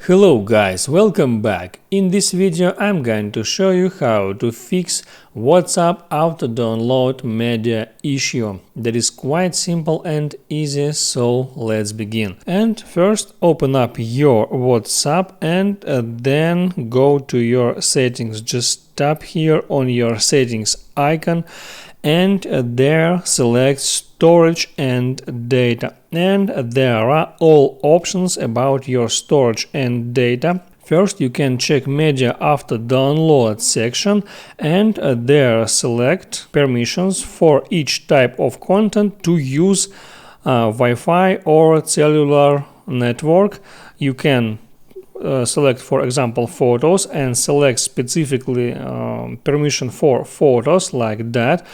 Hello guys, welcome back. In this video I'm going to show you how to fix WhatsApp auto download media issue. That is quite simple and easy, so let's begin. And first open up your WhatsApp and then go to your settings. Just tap here on your settings icon and there select storage and data, and there are all options about your storage and data. First you can check media after download section and there select permissions for each type of content to use Wi-Fi or cellular network. You can select, for example, photos and select specifically permission for photos like that,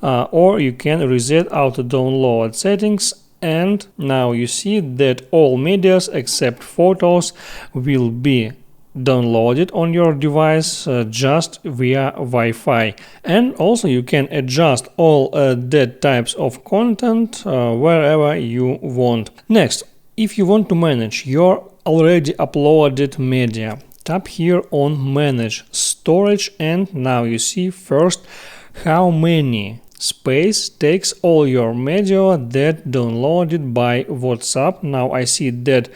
or you can reset auto download settings, and now you see that all medias except photos will be downloaded on your device just via Wi-Fi. And also you can adjust all that types of content wherever you want. Next, if you want to manage your already uploaded media, tap here on manage storage, and now you see first how many space takes all your media that downloaded by WhatsApp. Now I see that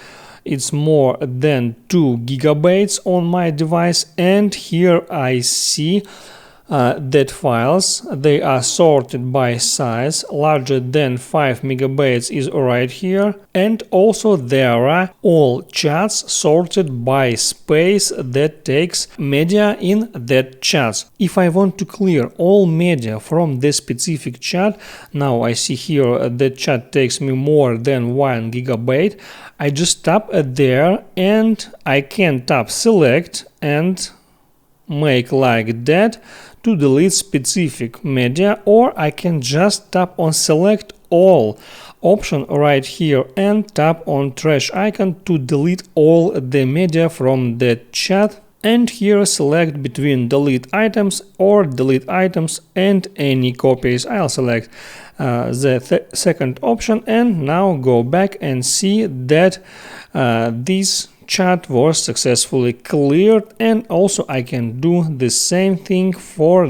it's more than 2 gigabytes on my device, and here I see that files, they are sorted by size. Larger than 5 megabytes is right here, and also there are all chats sorted by space that takes media in that chats. If I want to clear all media from this specific chat, now I see here that chat takes me more than 1 gigabyte. I just tap there and I can tap select and make like that to delete specific media, or I can just tap on select all option right here and tap on trash icon to delete all the media from that chat, and here select between delete items or delete items and any copies. I'll select the second option, and now go back and see that this chat was successfully cleared. And also I can do the same thing for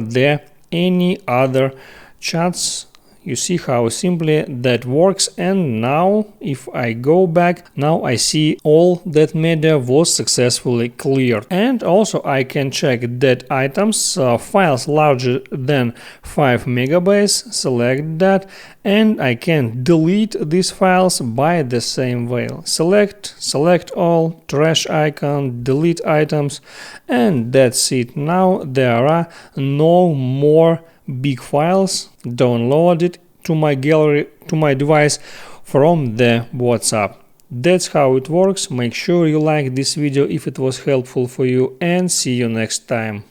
any other chats. You see how simply that works. And now if I go back, now I see all that media was successfully cleared. And also I can check that items, files larger than 5 megabytes, select that, and I can delete these files by the same way. Select all, trash icon, delete items, and that's it. Now there are no more big files downloaded to my gallery, to my device from the WhatsApp. That's how it works. Make sure you like this video if it was helpful for you, and see you next time.